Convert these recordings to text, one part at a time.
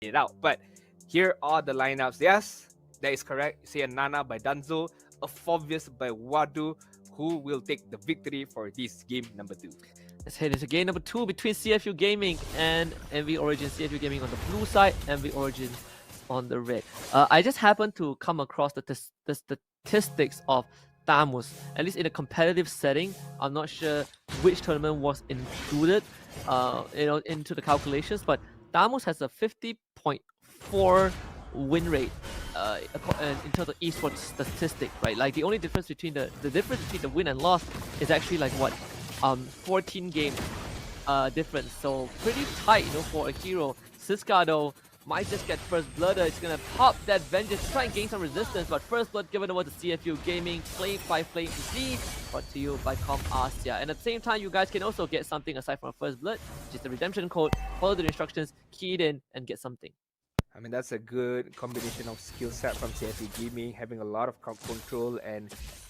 it out. But here are the lineups. Yes, that is correct. You see a Nana by Danzo, a Fovius by Wadu, who will take the victory for this game number 2. Let's head into game number 2 between CFU Gaming and MV Origins. CFU Gaming on the blue side, MV Origins on the red. I just happened to come across the statistics of Tamus, at least in a competitive setting. I'm not sure which tournament was included, into the calculations, but Tamus has a 50.4 win rate in terms of esports statistic, right? Like the only difference between the difference between the win and loss is actually like what 14 game difference. So pretty tight, for a hero. Siska though might just get first blood. It's gonna pop that vengeance to try and gain some resistance, but first blood given over to CFU Gaming, played by Flame Z, brought to you by Com Asia. And at the same time, you guys can also get something aside from first blood, which is the redemption code. Follow the instructions, key it in, and get something. I mean, that's a good combination of skill set from CFE Gaming, having a lot of control, and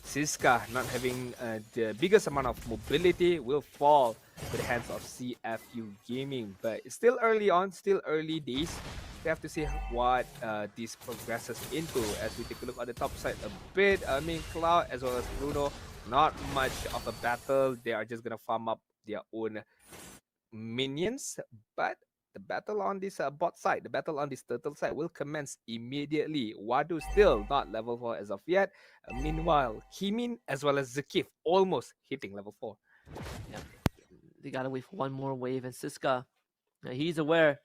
Siska not having the biggest amount of mobility will fall to the hands of CFU Gaming. But it's still early on, still early days. We have to see what this progresses into as we take a look at the top side a bit. I mean, Cloud as well as Bruno, not much of a battle. They are just going to farm up their own minions, but the battle on this bot side, the battle on this turtle side will commence immediately. Wadu still not level 4 as of yet. Meanwhile, Kimin as well as Zakif almost hitting level 4. Yeah, they gotta wait for one more wave, and Siska, he's aware.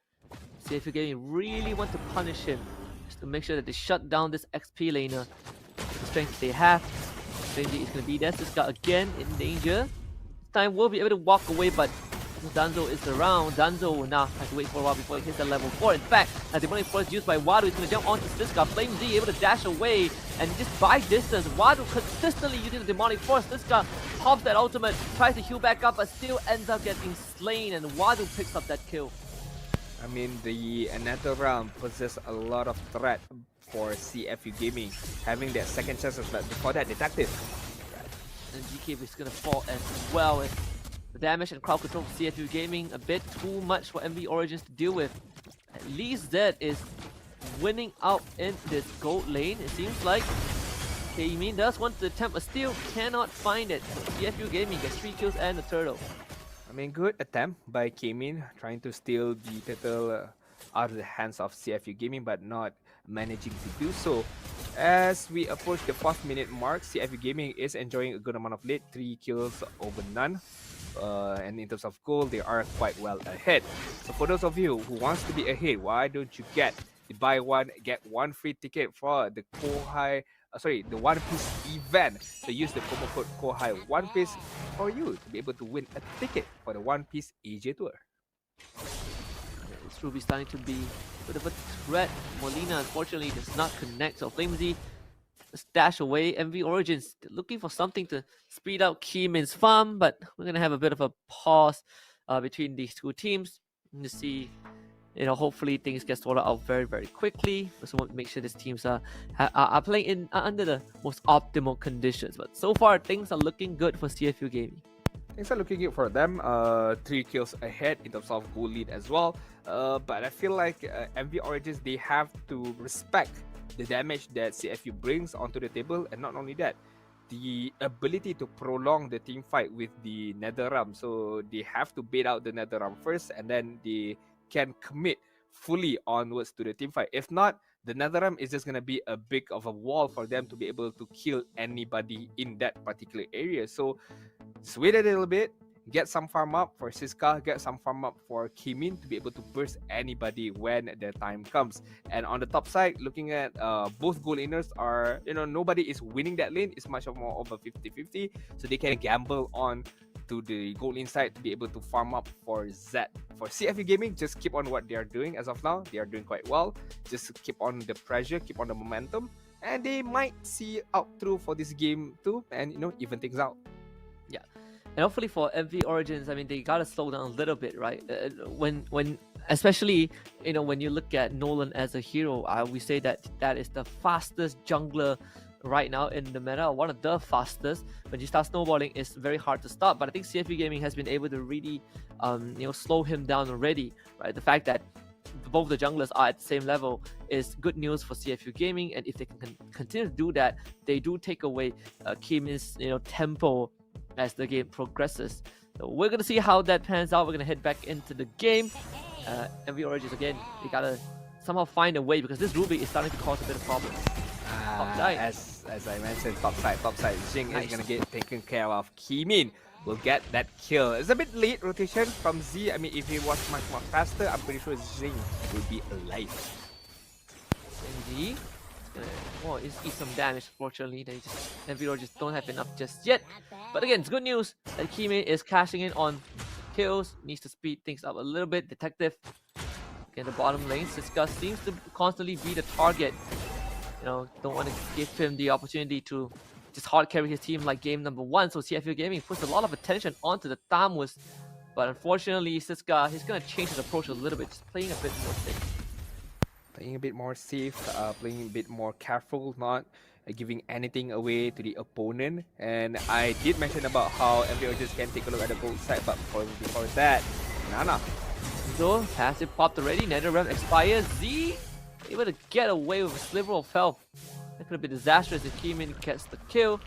CFU Gaming really want to punish him, just to make sure that they shut down this XP laner. The strength they have, Benji is gonna be there. Siska again in danger. This time will be able to walk away, but Danzo is around. Danzo will now have to wait for a while before he hits the level 4. In fact, as the money force used by Wadu, he's going to jump onto Siska. Flame Z able to dash away and just by distance. Wadu consistently using the demonic force. Siska pops that ultimate, tries to heal back up, but still ends up getting slain, and Wadu picks up that kill. I mean, the Nether realm possesses a lot of threat for CFU Gaming, having that second chance, but before that, detective. And GK is going to fall as well. The damage and crowd control for CFU Gaming a bit too much for MV Origins to deal with. At least Zed is winning out in this gold lane. It seems like K-Min does want to attempt a steal, cannot find it. So CFU Gaming gets 3 kills and the turtle. I mean, good attempt by K-Min trying to steal the turtle out of the hands of CFU Gaming, but not managing to do so. As we approach the 4th minute mark, CFU Gaming is enjoying a good amount of lead, 3 kills over none. And in terms of goal, they are quite well ahead. So for those of you who wants to be ahead, why don't you get the buy one get one free ticket for the Kohai, the One Piece event? So use the promo code Kohai One Piece for you to be able to win a ticket for the One Piece AJ Tour. It's Ruby starting to be a bit of a threat. Molina unfortunately does not connect, so Flamesy stash away. MV Origins looking for something to speed up Kimin's farm, but we're gonna have a bit of a pause between these two teams to see. Hopefully things get sorted out very, very quickly. So want to make sure these teams are playing under the most optimal conditions. But so far things are looking good for CFU Gaming. Things are looking good for them. 3 kills ahead in terms of goal lead as well. But I feel like MV Origins, they have to respect the damage that CFU brings onto the table, and not only that, the ability to prolong the team fight with the NetherRealm. So they have to bait out the NetherRealm first, and then they can commit fully onwards to the team fight. If not, the NetherRealm is just gonna be a big of a wall for them to be able to kill anybody in that particular area. So just wait a little bit, get some farm up for Siska, get some farm up for Kimin to be able to burst anybody when the time comes. And on the top side, looking at both goal laners are, nobody is winning that lane. It's much more of a 50-50. So they can gamble on to the goal lane side to be able to farm up for Zed. For CFU Gaming, just keep on what they are doing as of now. They are doing quite well. Just keep on the pressure, keep on the momentum, and they might see out through for this game too, and even things out. Yeah. And hopefully for MV Origins, I mean, they gotta slow down a little bit, right? Especially, when you look at Nolan as a hero, we say that is the fastest jungler right now in the meta, one of the fastest. When you start snowballing, it's very hard to stop. But I think CFU Gaming has been able to really, slow him down already, right? The fact that both the junglers are at the same level is good news for CFU Gaming, and if they can continue to do that, they do take away Kimin's tempo as the game progresses. So we're gonna see how that pans out. We're gonna head back into the game. MV Originz again, they gotta somehow find a way because this Ruby is starting to cause a bit of problems. As I mentioned, top side, Jing is gonna get taken care of. Kimin will get that kill. It's a bit late rotation from Z. I mean, if he was much more faster, I'm pretty sure Jing would be alive. Indeed. It's eat some damage. Fortunately, they just don't have enough just yet. But again, it's good news that Kimin is cashing in on kills. Needs to speed things up a little bit. Detective in the bottom lane. Siska seems to constantly be the target. Don't want to give him the opportunity to just hard carry his team like game number 1. So CFU Gaming puts a lot of attention onto the Tamus. But unfortunately, Siska, he's going to change his approach a little bit, just playing a bit more safe. Playing a bit more safe, playing a bit more careful, not giving anything away to the opponent. And I did mention about how MV Originz can take a look at the gold side, but before that, Nana. So, passive popped already, Nether Realm expires. Z able to get away with a sliver of health. That could have been disastrous if Kimin gets the kill.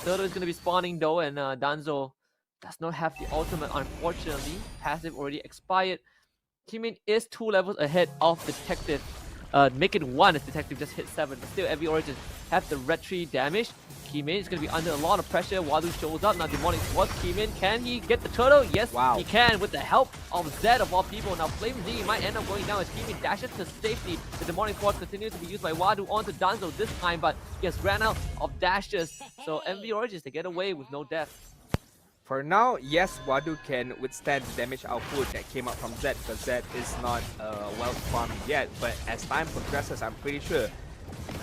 Turtle is going to be spawning though, and Danzo does not have the ultimate, unfortunately. Passive already expired. Kimin is 2 levels ahead of Detective. Make it 1 as Detective just hit 7, but still every Origin have the red tree damage. Kimin is going to be under a lot of pressure. Wadu shows up. Now Demonic Sword. Kimin, can he get the turtle? Yes, he can with the help of Zed of all people. Now Flame Z might end up going down as Kimin dashes to safety. The Demonic Sword continues to be used by Wadu onto Danzo this time, but he has ran out of dashes. So MV Origins, they get away with no death. For now, yes, Wadu can withstand the damage output that came out from Zed because Zed is not well farmed yet. But as time progresses, I'm pretty sure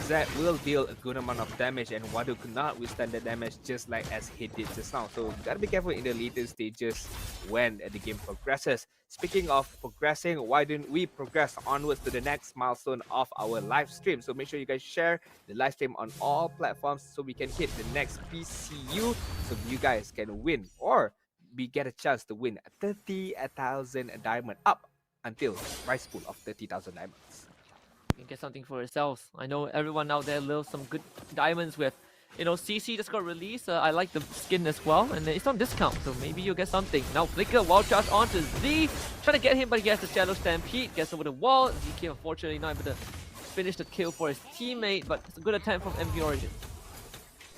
Zed will deal a good amount of damage, and Wadu could not withstand the damage just like as he did just now. So gotta be careful in the later stages when the game progresses. Speaking of progressing, why don't we progress onwards to the next milestone of our live stream? So make sure you guys share the live stream on all platforms so we can hit the next PCU so you guys can win, or we get a chance to win 30,000 diamond up until prize pool of 30,000 diamonds. You can get something for yourselves. I know everyone out there loves some good diamonds with, CC just got released. I like the skin as well, and it's on discount, so maybe you'll get something. Now Flicker, wild charge onto Z, trying to get him, but he has the Shadow Stampede, gets over the wall. ZK unfortunately not able to finish the kill for his teammate, but it's a good attempt from MV Origin.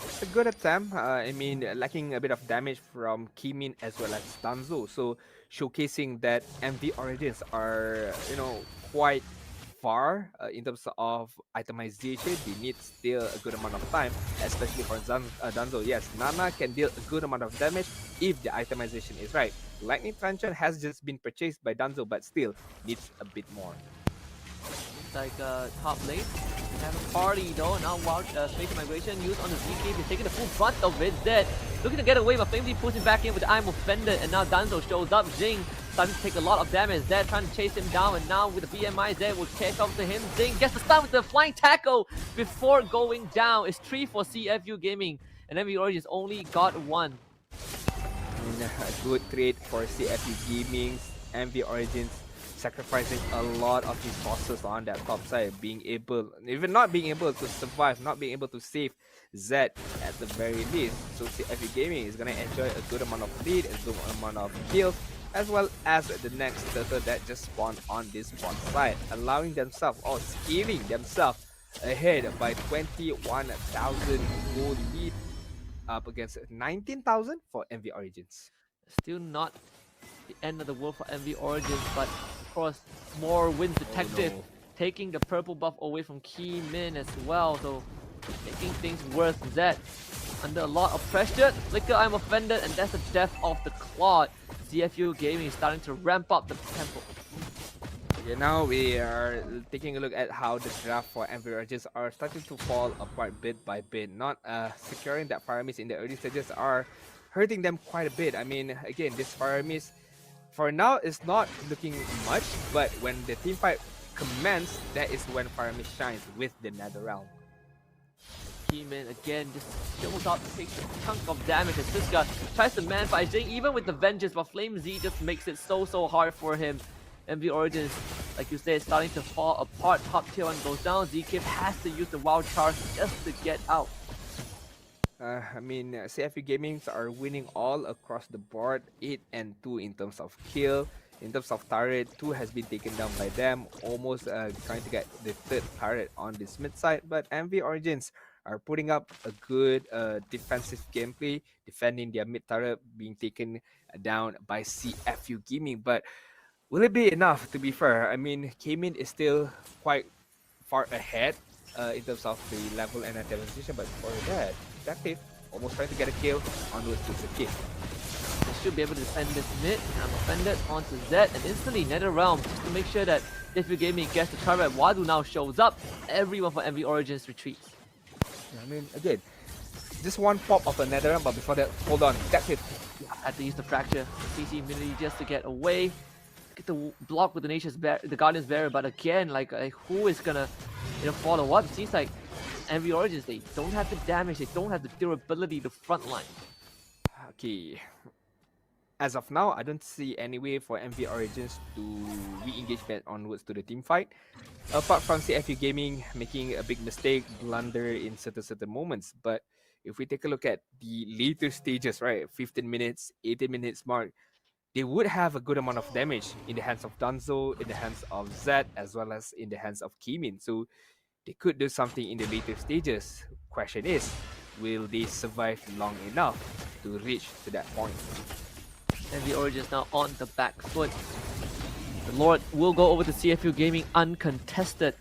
It's a good attempt. Lacking a bit of damage from Kimin as well as Danzo, so showcasing that MV Origins are, quite far in terms of itemization. They need still a good amount of time, especially for Danzo. Yes, Nana can deal a good amount of damage if the itemization is right. Lightning Truncheon has just been purchased by Danzo, but still needs a bit more. It's like top lane. We have a party though. Now wild space migration used on the ZK. He's taking the full brunt of it. Zed looking to get away, but Flamely puts him back in with the I'm Offended, and now Danzo shows up. Zing starting to take a lot of damage. Zed trying to chase him down, and now with the BMI, Zed will catch up to him. Zing gets the stun with the flying tackle before going down. It's 3 for CFU Gaming, and MV Origins only got 1. A good trade for CFU Gaming. MV Origins sacrificing a lot of resources on that top side, even not being able to survive, not being able to save Zed at the very least. So CFU Gaming is gonna enjoy a good amount of lead, a good amount of kills, as well as the next turtle that just spawned on this bot side, allowing themselves or scaling themselves ahead by 21,000 gold lead up against 19,000 for MV Origins. Still not the end of the world for MV Origins, but of course more wins Detective, taking the purple buff away from Kimin as well, so making things worse. Zed under a lot of pressure. Flicker, I'm Offended, and that's the death of the Claude. CFU Gaming is starting to ramp up the tempo. Okay, now we are taking a look at how the draft for MV Origins are starting to fall apart bit by bit. Not securing that Fire Mist in the early stages are hurting them quite a bit. I mean, again, this Fire Mist for now is not looking much, but when the team fight commences, that is when Fire Mist shines with the Nether Realm. Kimin again just shows up to take a chunk of damage as Siska tries to man fight Jing even with the vengeance, but Flame Z just makes it so hard for him. MV Origins like you said, starting to fall apart. Top tier 1 goes down. ZK has to use the wild charge just to get out. I mean, CFU Gamings are winning all across the board, 8 and 2 in terms of kill. In terms of turret, 2 has been taken down by them, almost trying to get the third turret on this mid side. But MV Origins are putting up a good defensive gameplay, defending their mid turret being taken down by CFU Gaming. But will it be enough, to be fair? I mean, Kamin is still quite far ahead in terms of the level and attack position, but for that, Detective almost trying to get a kill onwards to Zakit. They should be able to defend this mid. I'm offended onto Zed and instantly Nether Realm just to make sure that if you Gaming gets the turret, Wadu now shows up. Everyone for MV Origins retreats. I mean, again, just one pop of a Nether Realm, but before that, hold on, Detective. Had to use the fracture, CC immunity just to get away. Get the block with the Guardian's Barrier, but again, like who is gonna follow up? It seems like MV Origins, they don't have the damage, they don't have the durability to frontline. Okay. As of now, I don't see any way for MV Origins to re-engage back onwards to the team fight. Apart from CFU Gaming making a big mistake, blunder in certain moments. But if we take a look at the later stages, right, 15 minutes, 18 minutes mark, they would have a good amount of damage in the hands of Danzo, in the hands of Zed, as well as in the hands of Kimin. So they could do something in the later stages. Question is, will they survive long enough to reach to that point? MV Origins now on the back foot. The Lord will go over to CFU Gaming uncontested.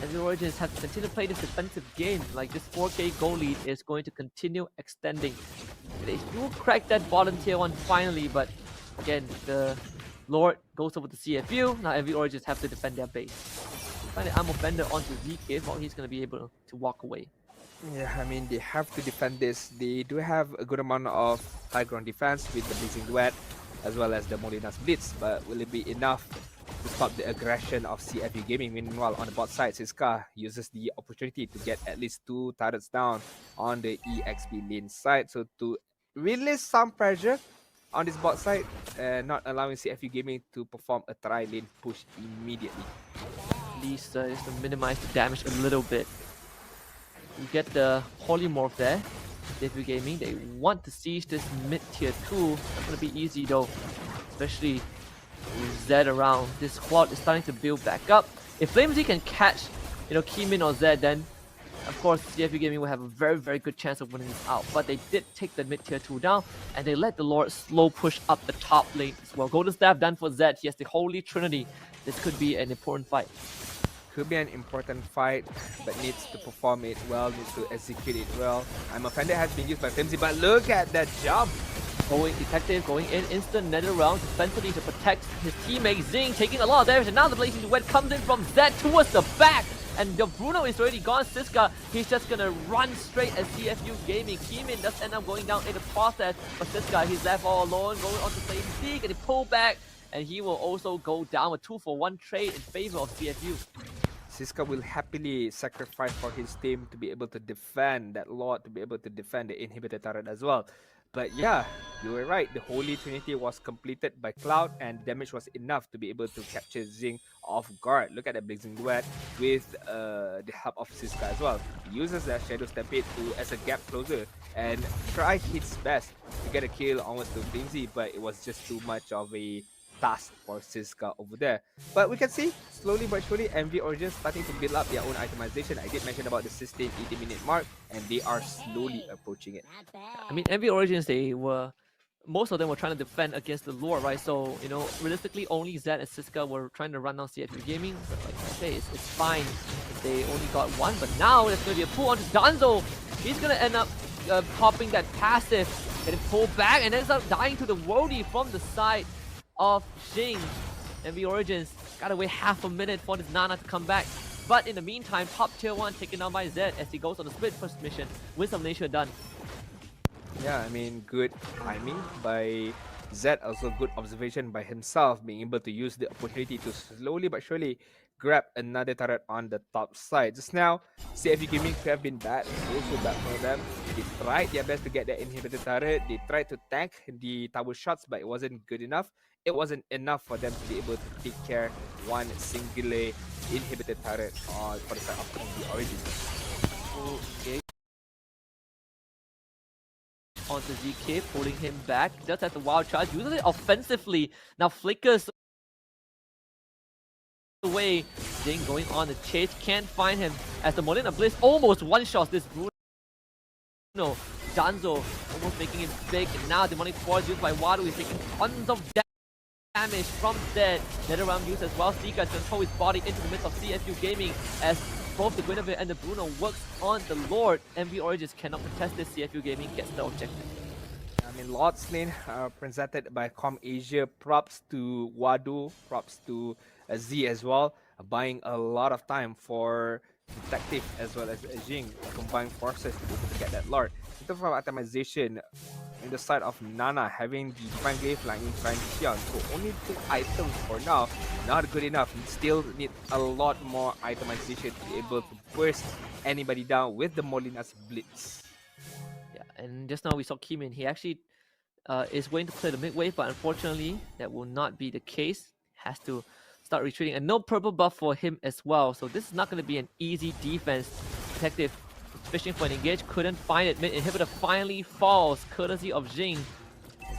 MV Origins have to continue to play this defensive game. Like this 4k goal lead is going to continue extending. They will crack that bottom tier 1 finally, but again, the Lord goes over to CFU. Now MV Origins have to defend their base. Find the arm offender onto ZK, while he's going to be able to walk away. Yeah, I mean, they have to defend this. They do have a good amount of high ground defense with the Blazing Duet as well as the Molina's Blitz, but will it be enough to stop the aggression of CFU Gaming? Meanwhile, on the bot side, Siska uses the opportunity to get at least 2 turrets down on the EXP lane side, so to release some pressure on this bot side, not allowing CFU Gaming to perform a tri-lane push immediately. At least just to minimize the damage a little bit. You get the polymorph there. CFU Gaming, they want to siege this mid tier 2. Not gonna be easy though, especially with Zed around. This squad is starting to build back up. If Flamesy can catch, Kimin or Zed, then of course CFU Gaming will have a very, very good chance of winning this out. But they did take the mid tier 2 down, and they let the Lord slow push up the top lane as well. Golden Staff done for Zed. He has the Holy Trinity. This could be an important fight. Could be an important fight, but needs to perform it well, needs to execute it well. I'm offended has been used by Flimsy, but look at that jump! Going Detective, going in, instant Nether Realm defensively to protect his teammate Zing, taking a lot of damage, and now the Blazing Duet comes in from Zed towards the back, and the Bruno is already gone. Siska, he's just gonna run straight at CFU Gaming. Kimin does end up going down in the process, but Siska, he's left all alone, going on to play Zeke, and he pull back, and he will also go down a 2-for-1 trade in favor of CFU. Siska will happily sacrifice for his team to be able to defend that Lord, to be able to defend the inhibitor turret as well. But yeah, you were right. The Holy Trinity was completed by Cloud, and damage was enough to be able to capture Zing off guard. Look at the Blazing Duet with the help of Siska as well. He uses that Shadow Stampede as a gap closer and try his best to get a kill almost to Flimsy, but it was just too much of a task for Siska over there. But we can see slowly but surely MV Origins starting to build up their own itemization. I did mention about the sustained 80-minute mark, and they are slowly approaching it. I mean, MV Origins, most of them were trying to defend against the Lord, right? So, realistically, only Zed and Siska were trying to run down CFU Gaming. But like I say, it's fine if they only got one. But now there's going to be a pull onto Danzo. He's going to end up popping that passive, getting pulled back, and ends up dying to the Wody from the side of Jing. MV Origins gotta wait half a minute for this Nana to come back. But in the meantime, top tier 1 taken down by Zed as he goes on the split first mission with some nature done. Yeah, I mean, good timing by Zed, also good observation by himself, being able to use the opportunity to slowly but surely grab another turret on the top side. Just now, CFU Gaming could have been bad, also bad for them. They tried their best to get that inhibitor turret, they tried to tank the tower shots, but it wasn't good enough. it wasn't enough for them to be able to take care one singular inhibited turret for the side of the Origins. Okay. Onto ZK, pulling him back. Just has the wild charge, uses it offensively. Now flickers away. Jing going on the chase, can't find him as the Molina Blitz almost one-shots this Bruno. Danzo almost making it big, and now Demonic Force used by Wadu is taking tons of damage from Zed. NetherRealm used as well. Seeker has control his body into the midst of CFU Gaming as both the Guinevere and the Bruno works on the Lord. MV Originz cannot contest this. CFU Gaming gets the objective. I mean, Lord's Lane presented by Com Asia. Props to Wadu, props to Z as well, buying a lot of time for Detective as well as Jing combined forces to be able to get that Lord. In terms of itemization, in the side of Nana having the Divine Glaive line in front of Xian, so only 2 items for now, not good enough. You still need a lot more itemization to be able to burst anybody down with the Molina's Blitz. Yeah, and just now we saw Kimin. He actually is going to play the mid wave, but unfortunately that will not be the case. Has to start retreating, and no purple buff for him as well. So this is not going to be an easy defense. Detective fishing for an engage, couldn't find it. Mid inhibitor finally falls, courtesy of Jing.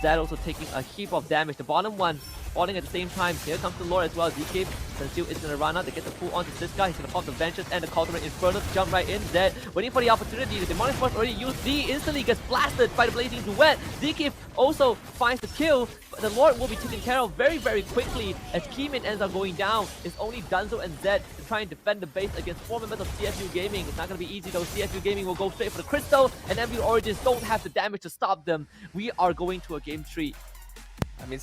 Zed also taking a heap of damage. The bottom one falling at the same time. Here comes the Lord as well. ZK Sensil is gonna run out. They get the pull onto this guy. He's gonna pop the Ventures and the Cultivate Inferno to jump right in. Zed waiting for the opportunity. The Demonic Force already used Z, instantly gets blasted by the Blazing Duet. ZK also finds the kill, but the Lord will be taken care of very, very quickly as Kimin ends up going down. It's only Danzo and Zed to try and defend the base against 4 members of CFU Gaming. It's not gonna be easy though. CFU Gaming will go straight for the Crystal, and MV Originz don't have the damage to stop them. We are going to a game 3. I mean,